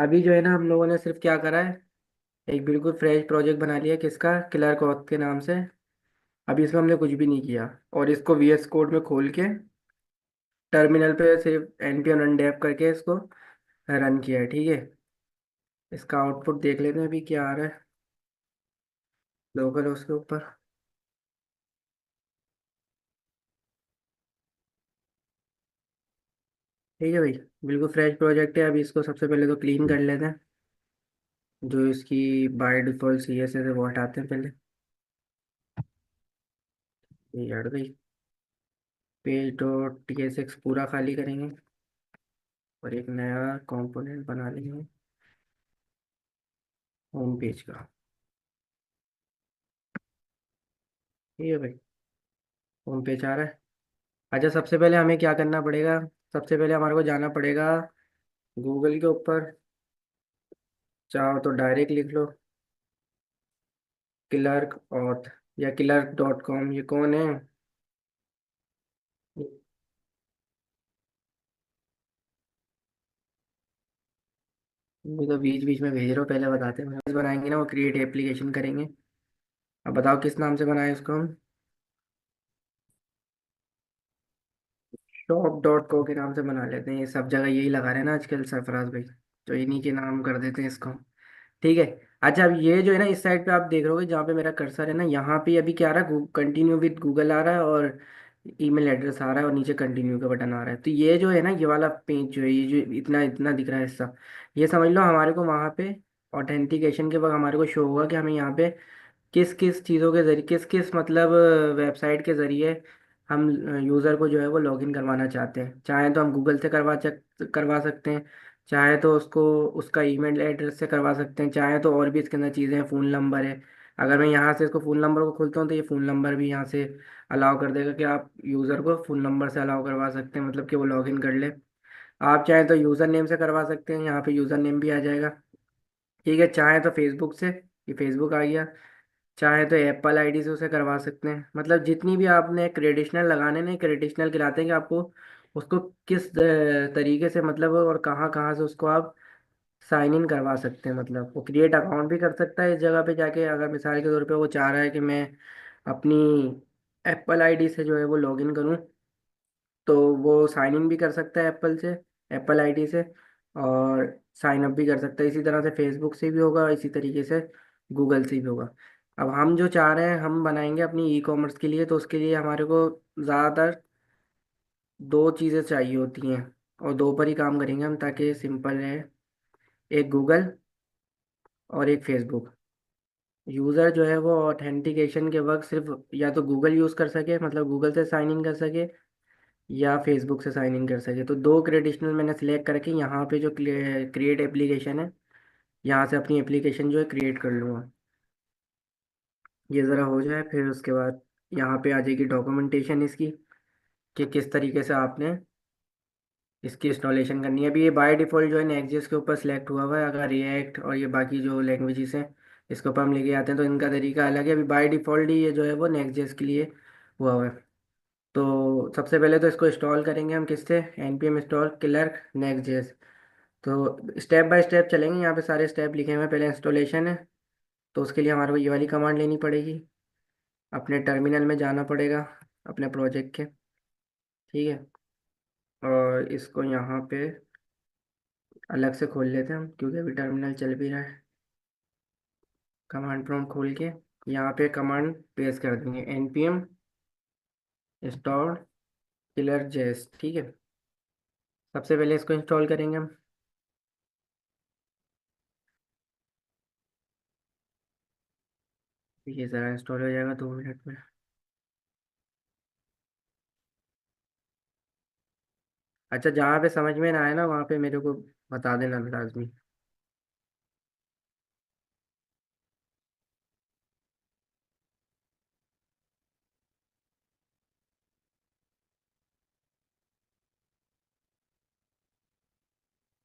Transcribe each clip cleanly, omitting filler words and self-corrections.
अभी जो है ना हम लोगों ने सिर्फ क्या करा है। एक बिल्कुल फ्रेश प्रोजेक्ट बना लिया किसका क्लर्क ऑथ के नाम से। अभी इसमें हमने कुछ भी नहीं किया। और इसको वीएस कोड में खोल के टर्मिनल पे सिर्फ npm रन डेव करके इसको रन किया है। ठीक है। इसका आउटपुट देख लेते हैं अभी क्या आ रहा है। लोकल है उसके ऊपर। ठीक है भाई। बिल्कुल फ्रेश प्रोजेक्ट है। अभी इसको सबसे पहले तो क्लीन कर लेते हैं। जो इसकी बाय डिफॉल्ट सी एस है वो हटाते हैं पहले। ये हट गई। Page dot T S x पूरा खाली करेंगे और एक नया कंपोनेंट बना लेंगे होम पेज का। ठीक है भाई। होम पेज आ रहा है। अच्छा, सबसे पहले हमें क्या करना पड़ेगा। सबसे पहले हमारे को जाना पड़ेगा गूगल के ऊपर। चाहो तो डायरेक्ट लिख लो क्लर्क ऑथ या क्लर्क.com। ये कौन है। ये तो बीच बीच में भेज रहे हो, पहले बताते हैं। बनाएंगे ना वो क्रिएट एप्लीकेशन करेंगे। अब बताओ किस नाम से बनाए इसको हम। shop.co के नाम से बना लेते हैं। ये सब जगह यही लगा रहे हैं ना आजकल सरफराज भाई। तो इन्हीं के नाम कर देते हैं इसको। ठीक है। अच्छा, अब ये जो है ना इस साइड पे आप देख रहे होगे जहाँ पे मेरा कर्सर है ना, यहाँ पे अभी क्या आ रहा है, कंटिन्यू विद गूगल आ रहा है और ईमेल एड्रेस आ रहा है और नीचे कंटिन्यू का बटन आ रहा है। तो ये जो है ना ये वाला पेज जो है, ये जो इतना इतना दिख रहा है हिस्सा, ये समझ लो हमारे को वहाँ पे ऑथेंटिकेशन के वक्त हमारे को शो होगा कि हमें यहाँ पे किस किस चीज़ों के जरिए, किस किस मतलब वेबसाइट के ज़रिए हम यूज़र को जो है वो लॉगिन करवाना चाहते हैं। चाहे तो हम गूगल से करवा सकते हैं। चाहे तो उसको उसका ईमेल एड्रेस से करवा सकते हैं। चाहे तो और भी इसके अंदर चीज़ें हैं, फ़ोन नंबर है। अगर मैं यहाँ से इसको फ़ोन नंबर को खोलता हूँ तो ये फ़ोन नंबर भी यहाँ से अलाउ कर देगा कि आप यूज़र को फ़ोन नंबर से अलाउ करवा सकते हैं, मतलब कि वो लॉगिन कर ले। आप चाहें तो यूज़र नेम से करवा सकते हैं, यहाँ पे यूज़र नेम भी आ जाएगा। ठीक है। चाहे तो फेसबुक से, ये फेसबुक आ गया। चाहे तो एप्पल आईडी से उसे करवा सकते हैं। मतलब जितनी भी आपने क्रेडिशनल लगाने नहीं, क्रेडिशनल गिराते हैं कि आपको उसको किस तरीके से मतलब और कहाँ कहाँ से उसको आप साइन इन करवा सकते हैं। मतलब वो क्रिएट अकाउंट भी कर सकता है इस जगह पे जाके। अगर मिसाल के तौर पे वो चाह रहा है कि मैं अपनी एप्पल आईडी से जो है वो लॉगिन करूं, तो वो साइन इन भी कर सकता है एप्पल से, एप्पल आईडी से। और साइन अप भी कर सकता है। इसी तरह से फेसबुक से भी होगा, इसी तरीके से गूगल से भी होगा। अब हम जो चाह रहे हैं हम बनाएंगे अपनी ई कॉमर्स के लिए, तो उसके लिए हमारे को ज़्यादातर दो चीज़ें चाहिए होती हैं और दो पर ही काम करेंगे हम ताकि सिंपल रहे। एक गूगल और एक फेसबुक। यूज़र जो है वो ऑथेंटिकेशन के वक्त सिर्फ या तो गूगल यूज़ कर सके, मतलब गूगल से साइन इन कर सके, या फेसबुक से साइन इन कर सके। तो दो क्रेडिशनल मैंने सिलेक्ट करके यहाँ पे जो क्रिएट एप्लीकेशन है, यहाँ से अपनी एप्लीकेशन जो है क्रिएट कर लूँगा। ये ज़रा हो जाए फिर उसके बाद यहाँ पे आ जाएगी डॉक्यूमेंटेशन इसकी, कि किस तरीके से आपने इसकी इंस्टॉलेशन करनी है। अभी ये बाय डिफ़ॉल्ट जो है नेक्स्ट के ऊपर सेलेक्ट हुआ हुआ है। अगर रिएक्ट और ये बाकी जो लैंग्वेजेस हैं इसके ऊपर हम लेके आते हैं तो इनका तरीका अलग है। अभी बाय डिफ़ॉल्ट ही ये जो है वो नेक्स्ट के लिए हुआ हुआ है। तो सबसे पहले तो इसको इंस्टॉल करेंगे हम किससे, npm इंस्टॉल क्लर्क नेक्स्ट। तो स्टेप बाय स्टेप चलेंगे। यहाँ पे सारे स्टेप लिखे हुए हैं। पहले इंस्टॉलेशन है, तो उसके लिए हमारे को ये वाली कमांड लेनी पड़ेगी। अपने टर्मिनल में जाना पड़ेगा अपने प्रोजेक्ट के। ठीक है। और इसको यहाँ पे अलग से खोल लेते हैं हम, क्योंकि अभी टर्मिनल चल भी रहा है। कमांड प्रॉम्प्ट खोल के यहाँ पे कमांड पेस्ट कर देंगे npm इंस्टॉल किलर जेएस। ठीक है। सबसे पहले इसको इंस्टॉल करेंगे हम। ये ज़रा इंस्टॉल हो जाएगा 2 मिनट में। अच्छा, जहाँ पे समझ में ना आए ना वहाँ पे मेरे को बता देना लाजमी।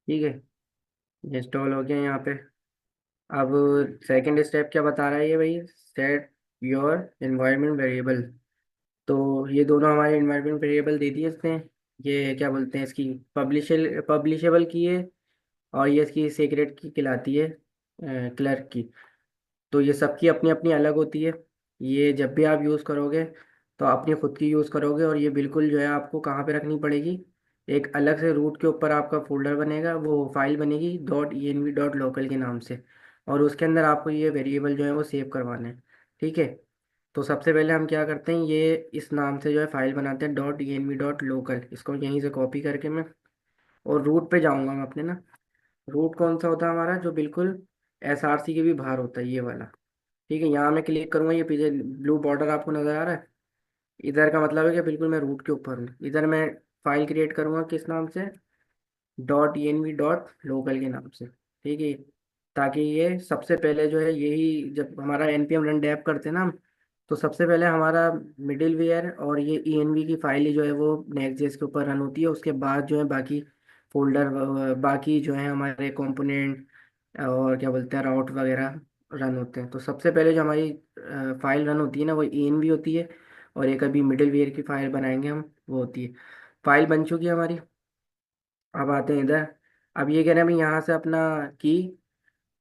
ठीक है। इंस्टॉल हो गया यहाँ पे। अब सेकंड स्टेप क्या बता रहा है ये भाई, सेट योर एनवायरनमेंट वेरिएबल। तो ये दोनों हमारे एनवायरनमेंट वेरिएबल दे दिए इसने। ये क्या बोलते हैं इसकी पब्लिशेबल की है और ये इसकी सीक्रेट की कहलाती है, क्लर्क की। तो ये सबकी अपनी अपनी अलग होती है। ये जब भी आप यूज़ करोगे तो अपनी खुद की यूज़ करोगे, और ये बिल्कुल जो है आपको कहाँ पे रखनी पड़ेगी, एक अलग से रूट के ऊपर आपका फोल्डर बनेगा, वो फाइल बनेगी .env.local के नाम से। और उसके अंदर आपको ये वेरिएबल जो है वो सेव करवाने हैं। ठीक है। तो सबसे पहले हम क्या करते हैं, ये इस नाम से जो है फाइल बनाते हैं .env.local। इसको यहीं से कॉपी करके मैं, और रूट पे जाऊंगा मैं अपने ना। रूट कौन सा होता है हमारा, जो बिल्कुल SRC के भी बाहर होता है, ये वाला। ठीक है, यहाँ मैं क्लिक करूंगा, ये पीछे ब्लू बॉर्डर आपको नजर आ रहा है, इधर का मतलब है कि बिल्कुल मैं रूट के ऊपर हूँ। इधर मैं फाइल क्रिएट करूंगा किस नाम से, .env.local के नाम से। ठीक है। ताकि ये सबसे पहले जो है, यही जब हमारा npm रन डेव करते हैं ना हम, तो सबसे पहले हमारा मिडिल वेयर और ये env की फाइल ही जो है वो नेक्स्ट.js के ऊपर रन होती है। उसके बाद जो है बाकी फोल्डर, बाकी जो है हमारे कंपोनेंट और क्या बोलते हैं राउट वगैरह रन होते हैं। तो सबसे पहले जो हमारी फाइल रन होती है ना, वो env होती है। और एक अभी मिडिल वेयर की फाइल बनाएंगे हम, वो होती है। फाइल बन चुकी है हमारी। अब आते हैं इधर। अब ये कह रहे हैं भाई यहाँ से अपना की,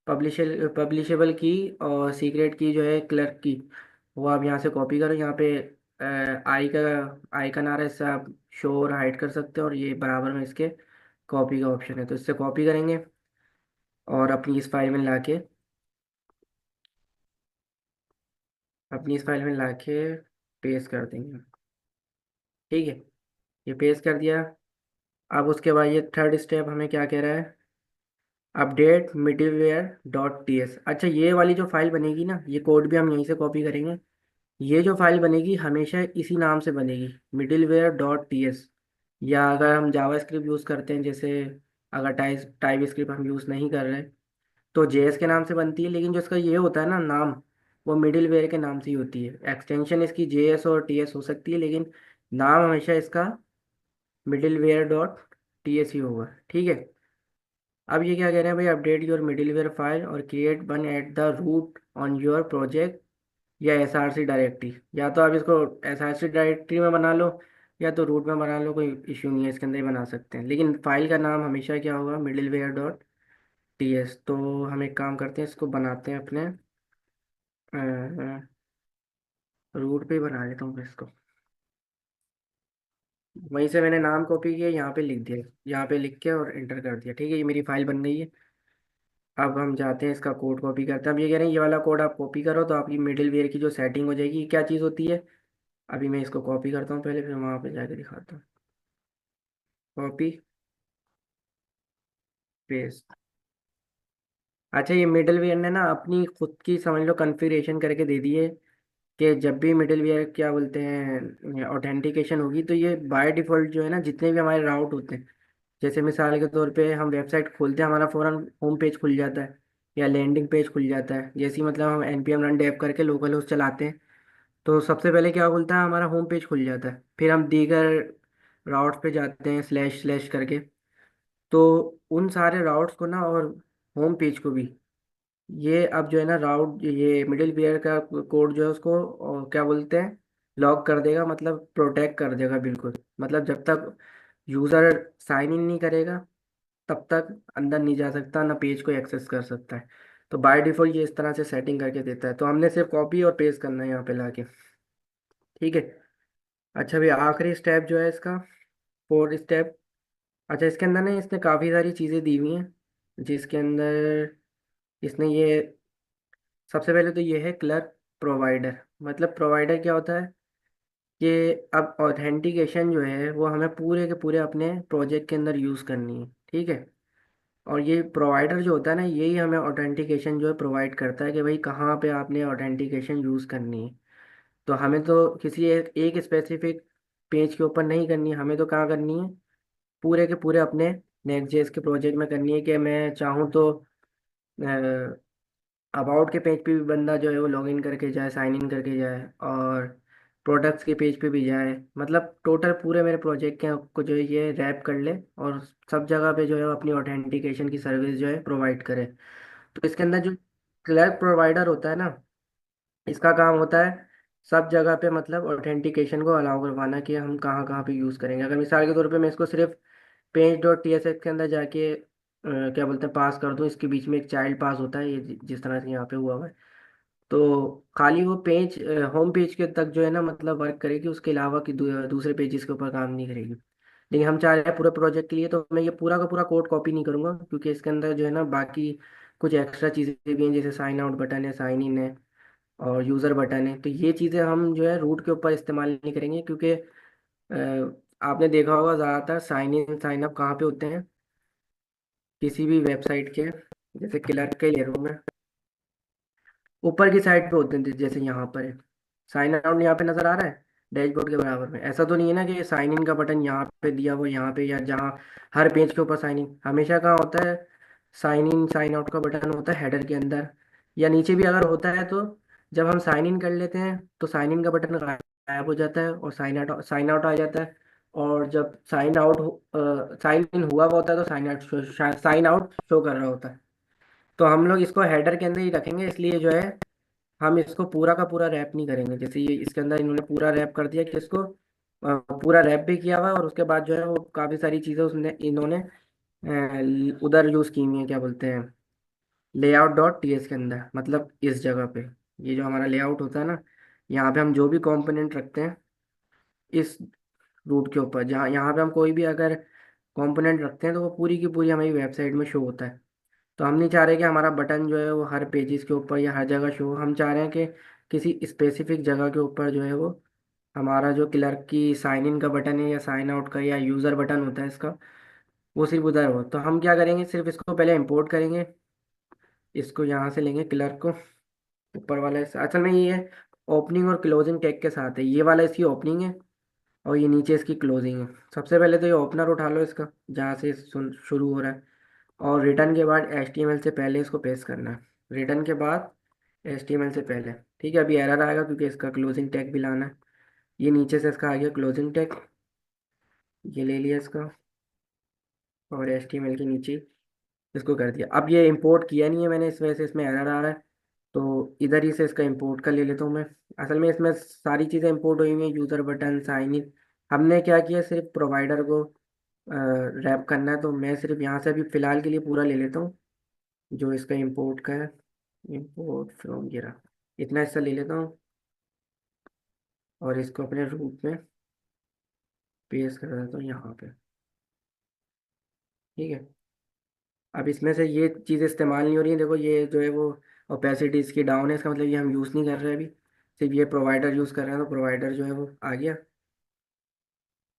पब्लिशेबल की और सीक्रेट की जो है क्लर्क की, वो आप यहाँ से कॉपी करो। यहाँ पे आई का आइकन आ रहा है, इससे आप शो और हाइड कर सकते हो, और ये बराबर में इसके कॉपी का ऑप्शन है, तो इससे कॉपी करेंगे और अपनी इस फाइल में लाके पेस्ट कर देंगे। ठीक है, ये पेस्ट कर दिया। अब उसके बाद ये थर्ड स्टेप हमें क्या कह रहा है, अपडेट middleware.ts। अच्छा, ये वाली जो फाइल बनेगी ना, ये कोड भी हम यहीं से कॉपी करेंगे। ये जो फाइल बनेगी हमेशा इसी नाम से बनेगी, middleware.ts। या अगर हम जावा स्क्रिप्ट यूज़ करते हैं, जैसे अगर टाइप स्क्रिप्ट हम यूज़ नहीं कर रहे, तो जेएस के नाम से बनती है। लेकिन जो इसका ये होता है ना नाम, वो मिडिल वेयर के नाम से ही होती है। एक्सटेंशन इसकी जेएस और टीएस हो सकती है, लेकिन नाम हमेशा इसका middleware.ts ही होगा। ठीक है। अब ये क्या कह रहे हैं भाई, अपडेट योर मिडिलवेयर फाइल और create one at the root on your project या SRC डायरेक्टरी। या तो आप इसको SRC डायरेक्टरी में बना लो, या तो रूट में बना लो, कोई इश्यू नहीं है, इसके अंदर ही बना सकते हैं। लेकिन फाइल का नाम हमेशा क्या होगा, middleware.ts। तो हम एक काम करते हैं, इसको बनाते हैं अपने रूट पे ही बना लेता हूँ मैं इसको। वहीं से मैंने नाम कॉपी किया, यहाँ पे लिख दिया, यहाँ पे लिख के और एंटर कर दिया। ठीक है, ये मेरी फाइल बन गई है। अब हम जाते हैं इसका कोड कॉपी करते हैं। अब ये कह रहे हैं ये वाला कोड आप कॉपी करो, तो आपकी मिडिल वेयर की जो सेटिंग हो जाएगी। ये क्या चीज़ होती है, अभी मैं इसको कॉपी करता हूँ पहले, फिर वहाँ पे जाके दिखाता हूँ। Copy paste. अच्छा, ये मिडिल वेयर ने ना अपनी खुद की समझ लो कॉन्फ़िगरेशन करके दे दी है, कि जब भी मिडिल वेयर क्या बोलते हैं ऑथेंटिकेशन होगी, तो ये बाय डिफ़ॉल्ट जो है ना, जितने भी हमारे राउट होते हैं, जैसे मिसाल के तौर पे हम वेबसाइट खोलते हैं, हमारा फ़ौरन होम पेज खुल जाता है या लैंडिंग पेज खुल जाता है। जैसे ही मतलब हम npm रन डेव करके लोकल होस्ट चलाते हैं, तो सबसे पहले क्या खुलता है, हमारा होम पेज खुल जाता है। फिर हम दीगर राउट्स पे जाते हैं स्लैश स्लैश करके, तो उन सारे राउट्स को ना और होम पेज को भी, ये अब जो है ना राउट, ये मिडिल वेयर का कोड जो है उसको क्या बोलते हैं, लॉक कर देगा, मतलब प्रोटेक्ट कर देगा बिल्कुल। मतलब जब तक यूज़र साइन इन नहीं करेगा, तब तक अंदर नहीं जा सकता, ना पेज को एक्सेस कर सकता है। तो बाय डिफ़ॉल्ट ये इस तरह से सेटिंग करके देता है। तो हमने सिर्फ कॉपी और पेस्ट करना है यहाँ पे लाके। ठीक है। अच्छा, भी आखिरी स्टेप जो है इसका, फोर्थ स्टेप। अच्छा, इसके अंदर ना इसने काफ़ी सारी चीज़ें दी हुई हैं, जिसके अंदर इसने ये, सबसे पहले तो ये है क्लर्क प्रोवाइडर। मतलब प्रोवाइडर क्या होता है, कि अब ऑथेंटिकेशन जो है वो हमें पूरे के पूरे अपने प्रोजेक्ट के अंदर यूज़ करनी है। ठीक है। और ये प्रोवाइडर जो होता है ना, यही हमें ऑथेंटिकेशन जो है प्रोवाइड करता है, कि भाई कहाँ पे आपने ऑथेंटिकेशन यूज़ करनी है। तो हमें तो किसी एक स्पेसिफिक पेज के ऊपर नहीं करनी है, हमें तो कहाँ करनी है, पूरे के पूरे अपने नेक्स्ट जेएस के प्रोजेक्ट में करनी है। कि मैं चाहूँ तो अबाउट के पेज पे भी बंदा जो है वो लॉग इन करके जाए, साइन इन करके जाए, और प्रोडक्ट्स के पेज पे भी जाए। मतलब टोटल पूरे मेरे प्रोजेक्ट के को जो है ये रैप कर ले, और सब जगह पे जो है वो अपनी ऑथेंटिकेशन की सर्विस जो है प्रोवाइड करे। तो इसके अंदर जो क्लर्क प्रोवाइडर होता है ना, इसका काम होता है सब जगह पे मतलब ऑथेंटिकेशन को अलाउ करवाना, कि हम कहाँ कहाँ पे यूज़ करेंगे। अगर मिसाल के तौर पे मैं इसको सिर्फ पेज.tsx के अंदर जाके क्या बोलते हैं पास कर दूँ, इसके बीच में एक चाइल्ड पास होता है, ये जिस तरह से यहाँ पे हुआ हुआ है। तो खाली वो पेज, होम पेज के तक जो है ना मतलब वर्क करेगी, उसके अलावा कि दूसरे पेजेस के ऊपर काम नहीं करेगी। लेकिन हम चाह रहे हैं पूरे प्रोजेक्ट के लिए, तो मैं ये पूरा का पूरा कोड कॉपी नहीं करूँगा, क्योंकि इसके अंदर जो है ना बाकी कुछ एक्स्ट्रा चीज़ें भी हैं, जैसे साइन आउट बटन है, साइन इन है, और यूज़र बटन है। तो ये चीज़ें हम जो है रूट के ऊपर इस्तेमाल नहीं करेंगे, क्योंकि आपने देखा होगा ज़्यादातर साइन इन साइन अप कहाँ पे होते हैं, किसी भी वेबसाइट के, जैसे क्लर्क के ले रहा हूँ मैं, ऊपर की साइड पे होते हैं, जैसे यहाँ पर है साइन आउट, यहाँ पे नजर आ रहा है डैशबोर्ड के बराबर में। ऐसा तो नहीं है ना कि साइन इन का बटन यहाँ पे दिया वो यहाँ पे, या जहाँ हर पेज के ऊपर साइन इन हमेशा कहाँ होता है, साइन इन साइन आउट का बटन होता है हेडर के अंदर, या नीचे भी अगर होता है तो जब हम साइन इन कर लेते हैं तो साइन इन का बटन गायब हो जाता है और साइन आउट आ जाता है। और जब साइन इन हुआ हुआ होता है तो साइन आउट शो कर रहा होता है। तो हम लोग इसको हेडर के अंदर ही रखेंगे, इसलिए जो है हम इसको पूरा का पूरा रैप नहीं करेंगे। जैसे ये इसके अंदर इन्होंने पूरा रैप कर दिया कि इसको पूरा रैप भी किया हुआ है, और उसके बाद जो है वो काफ़ी सारी चीज़ें उसने इन्होंने उधर यूज़ की हुई है, क्या बोलते हैं, लेआउट डॉट टीएस के अंदर, मतलब इस जगह पे ये जो हमारा लेआउट होता है ना, यहाँ पे हम जो भी कंपोनेंट रखते हैं इस रूट के ऊपर, जहाँ यहाँ पे हम कोई भी अगर कंपोनेंट रखते हैं तो वो पूरी की पूरी हमारी वेबसाइट में शो होता है। तो हम नहीं चाह रहे कि हमारा बटन जो है वो हर पेजेस के ऊपर या हर जगह शो हो। हम चाह रहे हैं कि किसी स्पेसिफिक जगह के ऊपर जो है वो हमारा जो क्लर्क की साइन इन का बटन है या साइन आउट का या यूज़र बटन होता है इसका, वो सिर्फ उधर हो। तो हम क्या करेंगे, सिर्फ इसको पहले इंपोर्ट करेंगे, इसको यहाँ से लेंगे क्लर्क को, ऊपर वाला असल में ये है ओपनिंग और क्लोजिंग टैग के साथ है, ये वाला इसकी ओपनिंग है और ये नीचे इसकी क्लोजिंग है। सबसे पहले तो ये ओपनर उठा लो इसका, जहाँ से शुरू हो रहा है, और रिटर्न के बाद HTML से पहले इसको पेस्ट करना है, रिटर्न के बाद HTML से पहले। ठीक है, अभी एरर आएगा क्योंकि इसका क्लोजिंग टैग भी लाना है। ये नीचे से इसका आ गया क्लोजिंग टैग, ये ले लिया इसका, और HTML के नीचे इसको कर दिया। अब ये इंपोर्ट किया नहीं है मैंने, इस वजह से इसमें एरर आ रहा है, तो इधर ही से इसका इंपोर्ट का ले लेता हूँ मैं। असल में इसमें सारी चीज़ें इंपोर्ट हुई हुई हैं, यूज़र बटन, साइन इन। हमने क्या किया, सिर्फ प्रोवाइडर को रैप करना है, तो मैं सिर्फ यहाँ से अभी फ़िलहाल के लिए पूरा ले लेता हूँ जो इसका इंपोर्ट का है। इंपोर्ट फ्रॉम गिरा, इतना हिस्सा ले लेता हूँ और इसको अपने रूट में पेस्ट कर देता हूँ यहाँ पे। ठीक है, अब इसमें से ये चीज़ इस्तेमाल नहीं हो रही है, देखो ये जो है वो ओपेसिटी इसकी डाउन है, इसका मतलब ये हम यूज़ नहीं कर रहे हैं अभी, सिर्फ ये प्रोवाइडर यूज़ कर रहे हैं, तो प्रोवाइडर जो है वो आ गया।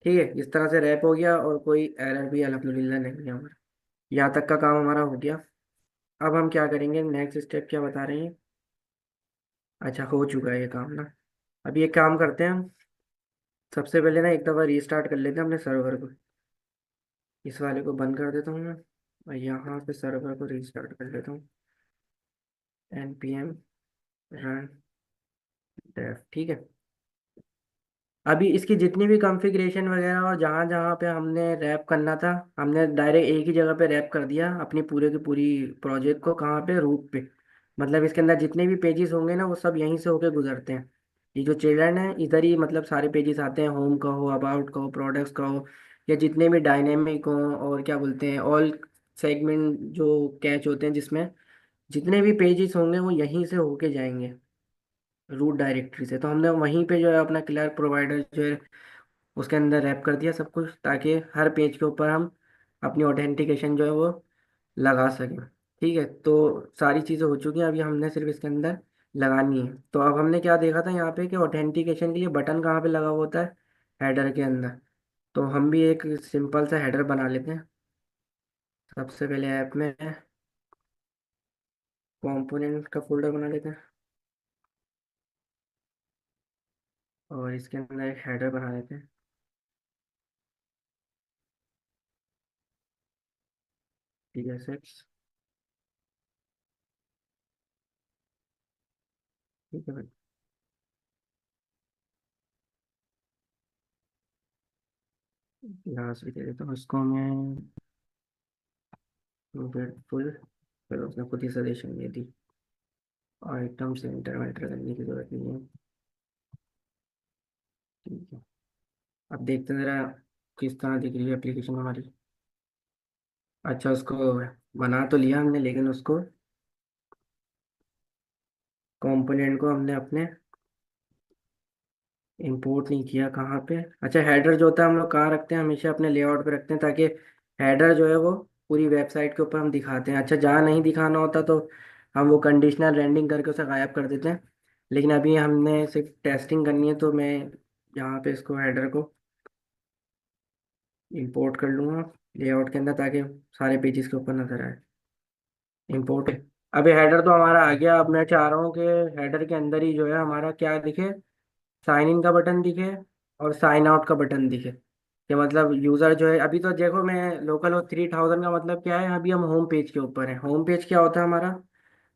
ठीक है, इस तरह से रैप हो गया और कोई एरर भी अल्हम्दुलिल्लाह नहीं है हमारा। यहाँ तक का काम हमारा हो गया। अब हम क्या करेंगे, नेक्स्ट स्टेप क्या बता रहे हैं। अच्छा, हो चुका है ये काम ना। अब ये काम करते हैं हम, सबसे पहले ना एक दफ़ा रीस्टार्ट कर लेते हैं अपने सर्वर को। इस वाले को बंद कर देता हूँ मैं, और यहाँ पे सर्वर को रीस्टार्ट कर लेता हूँ, npm run dev। ठीक है, अभी इसकी जितनी भी कॉन्फ़िगरेशन वगैरह और जहाँ जहाँ पे हमने रैप करना था, हमने डायरेक्ट एक ही जगह पे रैप कर दिया अपनी पूरे की पूरी प्रोजेक्ट को। कहाँ पे, रूट पे। मतलब इसके अंदर जितने भी पेजेस होंगे ना वो सब यहीं से होके गुजरते हैं। ये जो चिल्ड्रन है इधर ही मतलब सारे पेजेस आते हैं, होम का हो, अबाउट का हो, प्रोडक्ट्स का हो, या जितने भी डायनेमिक हो, और क्या बोलते हैं ऑल सेगमेंट जो कैच होते हैं, जिसमें जितने भी पेजेस होंगे वो यहीं से होके जाएंगे रूट डायरेक्टरी से। तो हमने वहीं पे जो है अपना क्लर्क प्रोवाइडर जो है उसके अंदर रैप कर दिया सब कुछ, ताकि हर पेज के ऊपर हम अपनी ऑथेंटिकेशन जो है वो लगा सकें। ठीक है, तो सारी चीज़ें हो चुकी हैं, अभी हमने सिर्फ इसके अंदर लगानी है। तो अब हमने क्या देखा था यहाँ पे कि ऑथेंटिकेशन के लिए बटन कहाँ पे लगा हुआ होता है, हेडर के अंदर। तो हम भी एक सिंपल सा हेडर बना लेते हैं। सबसे पहले ऐप में कंपोनेंट का फोल्डर बना लेते हैं, और इसके अंदर एक हेडर बना लेते हैं, TSX। ठीक है भाई, यहाँ से दे देता हूँ इसको मैं ग्रेटफुल, फिर उसने खुद ही सजेशन दे दी, आइटम से इंटर वेंटर करने की जरूरत नहीं है। ठीक है, अब देखते हैं जरा किस तरह दिख रही है एप्लीकेशन हमारी। अच्छा, उसको बना तो लिया हमने, लेकिन उसको कंपोनेंट को हमने अपने इंपोर्ट नहीं किया कहाँ पे। अच्छा, हेडर जो होता है हम लोग कहाँ रखते हैं, हमेशा अपने लेआउट पे रखते हैं, ताकि हेडर जो है वो पूरी वेबसाइट के ऊपर हम दिखाते हैं। अच्छा, जहाँ नहीं दिखाना होता तो हम वो कंडीशनल रेंडिंग करके उसे गायब कर देते हैं। लेकिन अभी हमने सिर्फ टेस्टिंग करनी है, तो मैं यहाँ पे इसको हेडर को इंपोर्ट कर लूँगा लेआउट के अंदर, ताकि सारे पेजेस के ऊपर नजर आए। इंपोर्ट। अभी हेडर तो हमारा आ गया। अब मैं चाह रहा हूँ कि हेडर के अंदर ही जो है हमारा क्या दिखे, साइन इन का बटन दिखे और साइन आउट का बटन दिखे। कि मतलब यूज़र जो है, अभी तो देखो मैं लोकल हो 3000 का मतलब क्या है, अभी हम होम पेज के ऊपर है। होम पेज क्या होता है हमारा,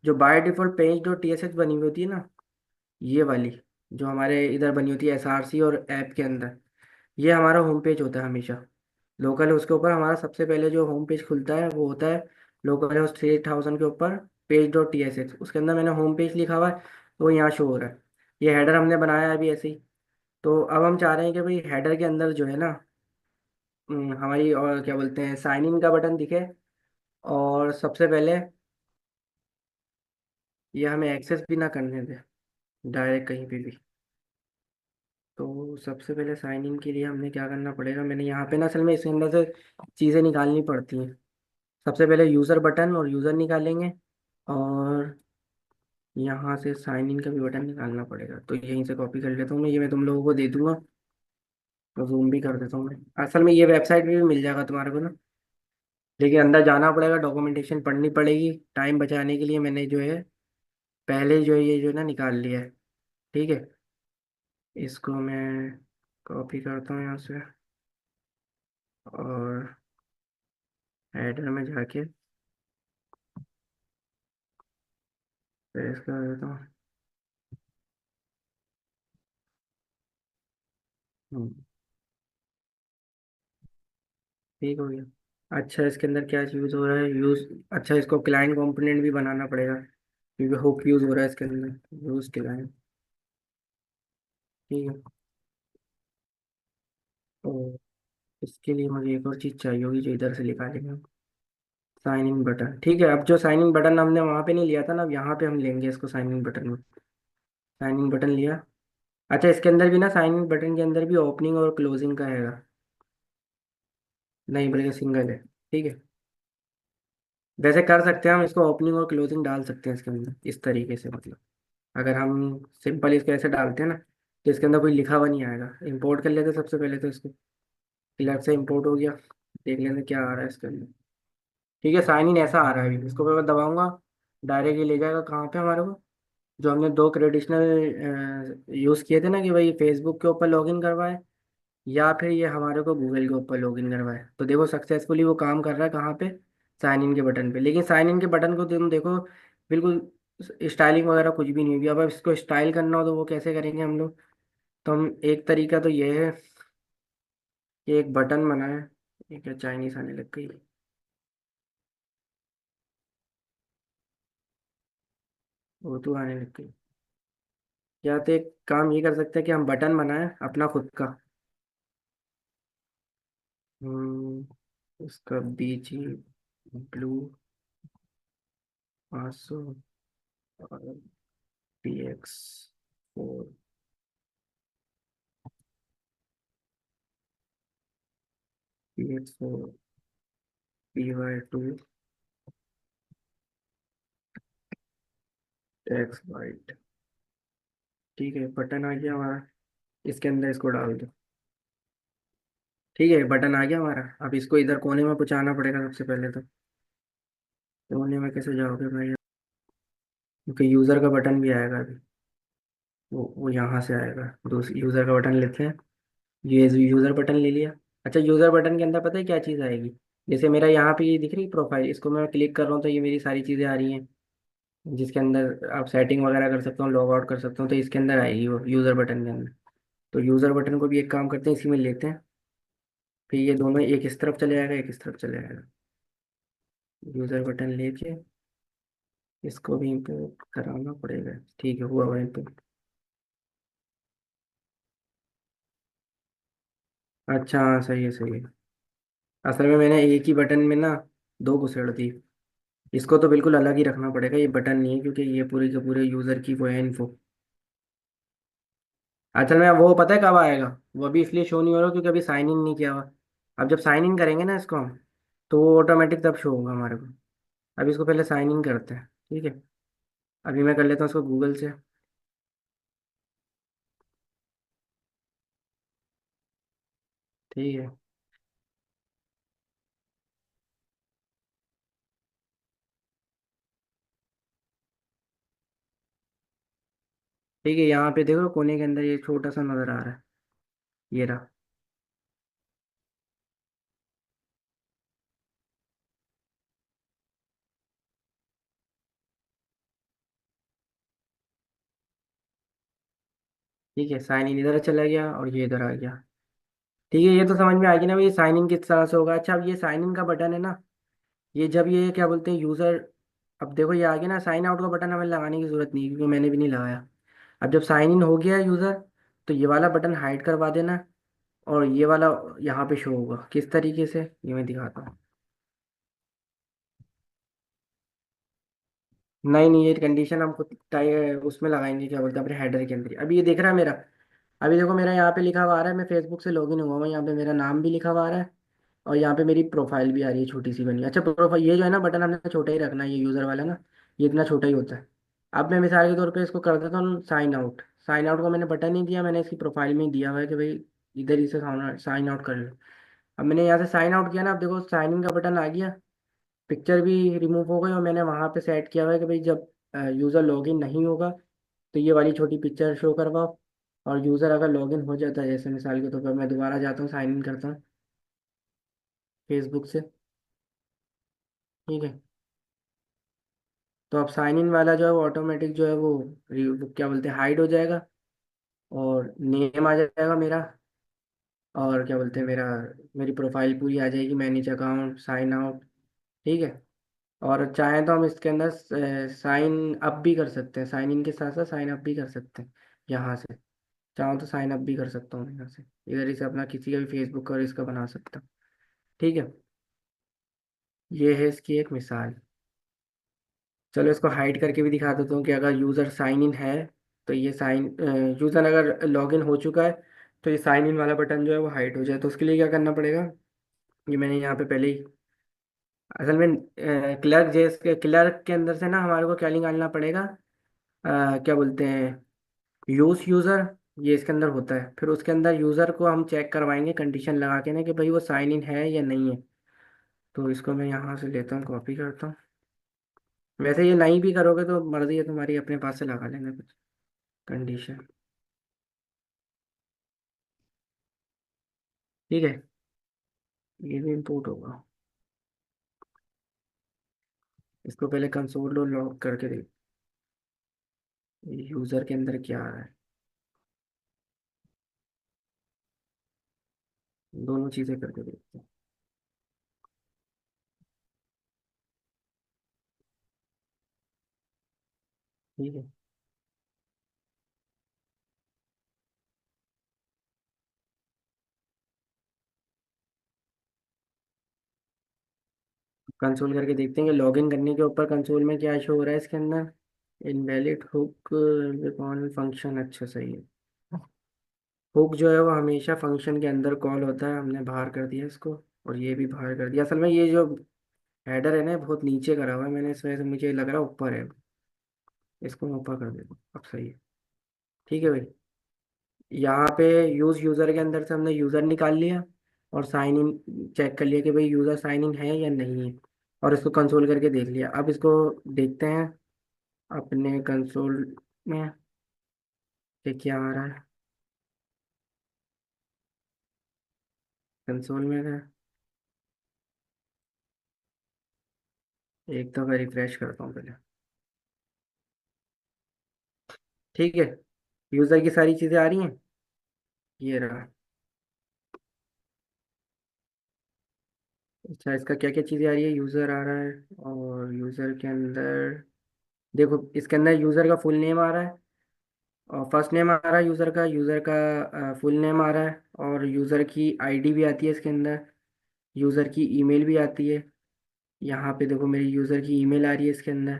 जो by default page dot T S H बनी हुई होती है ना, ये वाली जो हमारे इधर बनी होती है एस आर सी और ऐप के अंदर, ये हमारा होम पेज होता है हमेशा। लोकल है उसके ऊपर हमारा सबसे पहले जो होम पेज खुलता है वो होता है लोकल है 3000 के ऊपर page dot T S H, उसके अंदर मैंने होम पेज लिखा हुआ है, तो वो यहाँ शो हो रहा है। ये हेडर हमने बनाया है अभी ऐसे ही। तो अब हम चाह रहे हैं कि भाई हेडर के अंदर जो है ना, हमारी और क्या बोलते हैं साइन इन का बटन दिखे, और सबसे पहले ये हमें एक्सेस भी ना करने दे डायरेक्ट कहीं पे भी। तो सबसे पहले साइन इन के लिए हमने क्या करना पड़ेगा, मैंने यहाँ पे ना असल में इसके अंदर से चीज़ें निकालनी पड़ती हैं। सबसे पहले यूज़र बटन और यूज़र निकालेंगे, और यहाँ से साइन इन का भी बटन निकालना पड़ेगा। तो यहीं से कॉपी कर लेता हूँ मैं, ये मैं तुम लोगों को दे दूंगा। तो जूम भी कर देता हूँ मैं, असल में ये वेबसाइट पे भी मिल जाएगा तुम्हारे को ना, लेकिन अंदर जाना पड़ेगा, डॉक्यूमेंटेशन पढ़नी पड़ेगी। टाइम बचाने के लिए मैंने जो है पहले जो है ये जो है ना निकाल लिया है। ठीक है, इसको मैं कॉपी करता हूँ यहाँ से, और हेडर में जाके पेस्ट कर देता हूँ। हम्म, ठीक हो गया। अच्छा, इसके अंदर क्या यूज़ हो रहा है, यूज़। अच्छा, इसको क्लाइंट कंपोनेंट भी बनाना पड़ेगा, क्योंकि हुक यूज़ हो रहा है इसके अंदर, यूज़ क्लाइंट। ठीक है। तो इसके लिए मुझे एक और चीज़ चाहिए होगी जो इधर से निकालेंगे हम, साइन इन बटन। ठीक है, अब जो साइन इन बटन हमने वहाँ पे नहीं लिया था ना, अब यहाँ पे हम लेंगे इसको साइन इन बटन में। साइन इन बटन लिया। अच्छा, इसके अंदर भी ना साइन इन बटन के अंदर भी ओपनिंग और क्लोजिंग का हैगा, नहीं बल्कि सिंगल है। ठीक है, वैसे कर सकते हैं हम इसको ओपनिंग और क्लोजिंग डाल सकते हैं इसके अंदर इस तरीके से, मतलब अगर हम सिंपल इसको ऐसे डालते हैं ना, तो इसके अंदर कोई लिखा हुआ नहीं आएगा। इंपोर्ट कर लेते हैं सबसे पहले तो इसको, क्लर्क से इंपोर्ट हो गया। देख लेते हैं क्या आ रहा है इसके अंदर। ठीक है, साइन इन ऐसा आ रहा है। अभी इसको मैं दबाऊंगा, डायरेक्ट ये ले जाएगा कहाँ पे हमारे को, जो हमने दो ट्रेडिशनल यूज़ किए थे ना, कि भाई फेसबुक के ऊपर लॉगिन करवाए या फिर ये हमारे को गूगल के ऊपर लॉगिन करवाए। तो देखो सक्सेसफुली वो काम कर रहा है कहाँ पे, साइन इन के बटन पे। लेकिन साइन इन के बटन को तुम देखो, बिल्कुल स्टाइलिंग वगैरह कुछ भी नहीं हुई। अब इसको स्टाइल करना हो तो वो कैसे करेंगे हम लोग। तो हम एक तरीका तो ये है कि एक बटन बनाए। ये क्या चाइनीस आने लग गई, उर्दू आने लग गई। या तो एक काम ये कर सकते हैं कि हम बटन बनाए अपना खुद का। उसका बीच ही ब्लू 500 और PX4, PX4 PY2 x white. ठीक है, बटन आ गया हमारा, इसके अंदर इसको डाल दो। ठीक है, बटन आ गया हमारा। अब इसको इधर कोने में पहुंचाना पड़ेगा सबसे पहले तो। कोने में कैसे जाओगे भाई, क्योंकि यूज़र का बटन भी आएगा अभी, वो यहाँ से आएगा। दूसरी यूज़र का बटन लेते हैं, ये यूज़र बटन ले लिया। अच्छा, यूज़र बटन के अंदर पता है क्या चीज़ आएगी, जैसे मेरा यहाँ पे ये दिख रही प्रोफाइल, इसको मैं क्लिक कर रहा हूँ तो ये मेरी सारी चीज़ें आ रही हैं, जिसके अंदर आप सेटिंग वगैरह कर सकते हो, लॉग आउट कर सकते हो, तो इसके अंदर आएगी वो यूज़र बटन के अंदर। तो यूज़र बटन को भी एक काम करते हैं, इसी में लेते हैं। फिर ये दोनों एक इस तरफ चले जाएगा, एक इस तरफ चले जाएगा। यूज़र बटन लेके इसको भी इम्पोर्ट कराना पड़ेगा। ठीक है, हुआ हुआ इम्पोर्ट। अच्छा हाँ, सही है सही है। असल में मैंने एक ही बटन में ना दो घुसेड़ दी। इसको तो बिल्कुल अलग ही रखना पड़ेगा, ये बटन नहीं है, क्योंकि ये पूरी के पूरे यूजर की वो है इन्फो। असल में वो पता है कब आएगा? वो अभी इसलिए शो नहीं हो रहा क्योंकि अभी साइन इन नहीं किया हुआ। अब जब साइन इन करेंगे ना इसको हम, तो वो ऑटोमेटिक तब शो होगा हमारे को। अभी इसको पहले साइन इन करते हैं, ठीक है। अभी मैं कर लेता हूँ इसको गूगल से। ठीक है। ठीक है, यहाँ पे देखो कोने के अंदर ये छोटा सा नजर आ रहा है, ये रहा। ठीक है, साइन इन इधर चला गया और ये इधर आ गया। ठीक है, ये तो समझ में आ गया ना ये साइन इन किस तरह से होगा। अच्छा, अब ये साइन इन का बटन है ना, ये जब ये क्या बोलते हैं यूजर, अब देखो ये आ गया ना, साइन आउट का बटन हमें लगाने की जरूरत नहीं है, क्योंकि मैंने भी नहीं लगाया। अब जब साइन इन हो गया यूजर, तो ये वाला बटन हाइड करवा देना, और ये वाला यहाँ पे शो होगा किस तरीके से, ये मैं दिखाता हूँ। नहीं नहीं, ये कंडीशन हम खुद उसमें लगाएंगे, क्या बोलते हैं, अपने हेडर के अंदर ही। अभी ये देख रहा है मेरा, अभी देखो मेरा यहाँ पे लिखा हुआ आ रहा है, मैं फेसबुक से लॉगिन हुआ हूँ, यहाँ पे मेरा नाम भी लिखा हुआ आ रहा है, और यहाँ पे मेरी प्रोफाइल भी आ रही है छोटी सी बनी। अच्छा, प्रोफाइल ये जो है ना बटन हमने छोटा ही रखना है, ये यूज़र वाला ना, ये इतना छोटा ही होता है। अब मैं मिसाल के तौर पे इसको कर देता हूँ साइन आउट। साइन आउट को मैंने बटन नहीं दिया, मैंने इसकी प्रोफाइल में ही दिया हुआ है कि भाई इधर ही से साइन आउट कर लो। अब मैंने यहाँ से साइन आउट किया ना, अब देखो साइन इन का बटन आ गया, पिक्चर भी रिमूव हो गई, और मैंने वहाँ पे सेट किया हुआ है कि भाई जब यूज़र लॉगिन नहीं होगा तो ये वाली छोटी पिक्चर शो करवाओ। और यूज़र अगर लॉगिन हो जाता है, जैसे मिसाल के तौर पर मैं दोबारा जाता हूँ साइन इन करता हूँ फेसबुक से, ठीक है। तो अब साइन इन वाला जो है वो ऑटोमेटिक जो है वो क्या बोलते हैं, हाइड हो जाएगा, और नेम आ जाएगा मेरा, और क्या बोलते हैं मेरा, मेरी प्रोफाइल पूरी आ जाएगी, मैनेज अकाउंट, साइन आउट। ठीक है। और चाहें तो हम इसके अंदर साइन अप भी कर सकते हैं, साइन इन के साथ साथ साइन अप भी कर सकते हैं यहाँ से। चाहो तो साइन अप भी कर सकता हूँ यहाँ से, इधर ही से अपना किसी का भी फेसबुक और इसका बना सकता हूँ। ठीक है। ये है इसकी एक मिसाल। चलो इसको हाइड करके भी दिखा देता हूँ कि अगर यूज़र साइन इन है, तो ये साइन, यूज़र अगर लॉगिन हो चुका है, तो ये साइन इन वाला बटन जो है वो हाइड हो जाए। तो उसके लिए क्या करना पड़ेगा, ये मैंने यहाँ पे पहले ही, असल में क्लर्क के अंदर से ना हमारे को क्या निकालना पड़ेगा, क्या बोलते हैं, यूज़र, ये इसके अंदर होता है। फिर उसके अंदर यूज़र को हम चेक करवाएंगे कंडीशन लगा के ना कि भाई वो साइन इन है या नहीं है। तो इसको मैं यहाँ से लेता हूँ, कॉपी करता हूँ। वैसे ये नहीं भी करोगे तो मर्जी है तुम्हारी, अपने पास से लगा लेना कुछ कंडीशन। ठीक है, ये भी इम्पोर्ट होगा। इसको पहले कंसोल और लॉग करके देख, यूज़र के अंदर क्या आ रहा है, दोनों चीज़ें करके देखते हैं। ठीक है, कंसोल करके देखते हैं कि लॉगिन करने के ऊपर कंसोल में क्या शो हो रहा है इसके अंदर। इनवैलिड हुक कौन फंक्शन, अच्छा सही है। हुक जो है वो हमेशा फंक्शन के अंदर कॉल होता है, हमने बाहर कर दिया इसको, और ये भी बाहर कर दिया। असल में ये जो हेडर है ना बहुत नीचे करा हुआ है मैंने, इस वजह से मुझे लग रहा है ऊपर है। इसको मैं ऊपर कर देता हूँ, अब सही है। ठीक है भाई, यहाँ पे यूज़र के अंदर से हमने यूज़र निकाल लिया, और साइन इन चेक कर लिया कि भाई यूज़र साइन इन है या नहीं है, और इसको कंसोल करके देख लिया। अब इसको देखते हैं अपने कंसोल में कि क्या आ रहा है। कंसोल में है, एक तो मैं रिफ्रेश करता हूँ पहले। ठीक है, यूज़र की सारी चीज़ें आ रही हैं, ये रहा। अच्छा, इसका क्या क्या चीज़ें आ रही है, यूज़र आ रहा है, और यूज़र के अंदर देखो, इसके अंदर यूज़र का फुल नेम आ रहा है, और फर्स्ट नेम आ रहा है यूज़र का फुल नेम आ रहा है, और यूज़र की आईडी भी आती है इसके अंदर, यूज़र की ईमेल भी आती है, यहाँ पे देखो मेरी यूज़र की ईमेल आ रही है इसके अंदर।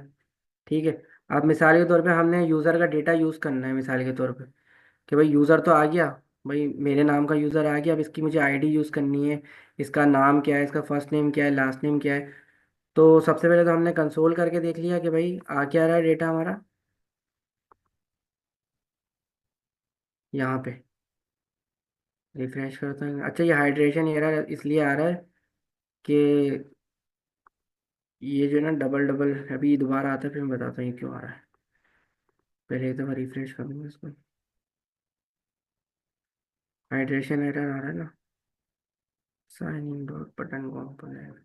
ठीक है। अब मिसाल के तौर पे हमने यूज़र का डेटा यूज़ करना है, मिसाल के तौर पे कि भाई यूज़र तो आ गया, भाई मेरे नाम का यूज़र आ गया, अब इसकी मुझे आईडी यूज़ करनी है। इसका नाम क्या है, इसका फर्स्ट नेम क्या है, लास्ट नेम क्या है। तो सबसे पहले तो हमने कंसोल करके देख लिया कि भाई आ क्या रहा है डेटा हमारा यहाँ पे। रिफ्रेश करते हैं। अच्छा, ये हाइड्रेशन एरर इसलिए आ रहा है कि ये जो है ना डबल डबल अभी दोबारा आता है, फिर मैं बताता हूँ ये क्यों आ रहा है। पहले एक दफ़ा रिफ्रेश करूँगा इसको। हाइड्रेशन एरर आ रहा है ना, sign in dot button component.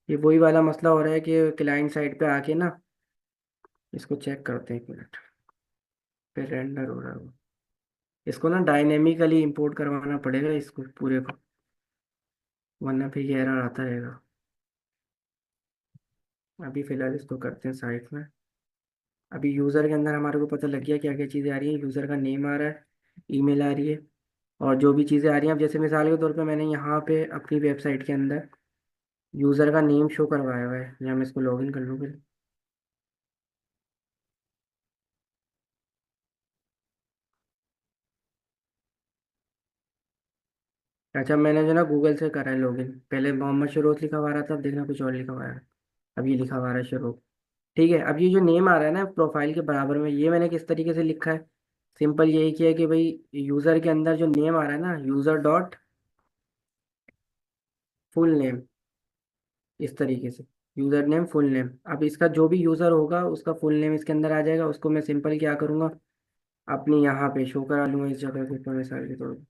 ये वही वाला मसला हो रहा है कि क्लाइंट साइड पे आके ना इसको चेक करते हैं, एक मिनट। फिर रेंडर हो रहा है वो। इसको ना डायनेमिकली इंपोर्ट करवाना पड़ेगा इसको पूरे को, वरना फिर ये एरर आता रहेगा। अभी फिलहाल इसको करते हैं साइड में। अभी यूज़र के अंदर हमारे को पता लग गया क्या क्या चीज़ें आ रही हैं। यूज़र का नेम आ रहा है, ईमेल आ रही है, और जो भी चीज़ें आ रही हैं। अब जैसे मिसाल के तौर पे मैंने यहाँ पे अपनी वेबसाइट के अंदर यूज़र का नेम शो करवाया हुआ है, या मैं इसको लॉगिन कर लूँ फिर। अच्छा, मैंने जो ना गूगल से करा है लॉगिन। पहले मोहम्मद शरोत लिखा हुआ रहा था, अब देखना कुछ और लिखा हुआ है। अब ये लिखा हुआ है शरोत। ठीक है। अब ये जो नेम आ रहा है ना प्रोफाइल के बराबर में, ये मैंने किस तरीके से लिखा है। सिंपल यही किया है कि भाई यूज़र के अंदर जो नेम आ रहा है ना, यूज़र डॉट फुल नेम, इस तरीके से। User name full name. अब इसका जो भी यूज़र होगा उसका फुल नेम इसके अंदर आ जाएगा। उसको मैं सिंपल क्या करूँगा, अपनी यहाँ पे शो करा लूँगा इस जगह के ऊपर मिसाल के तौर पर।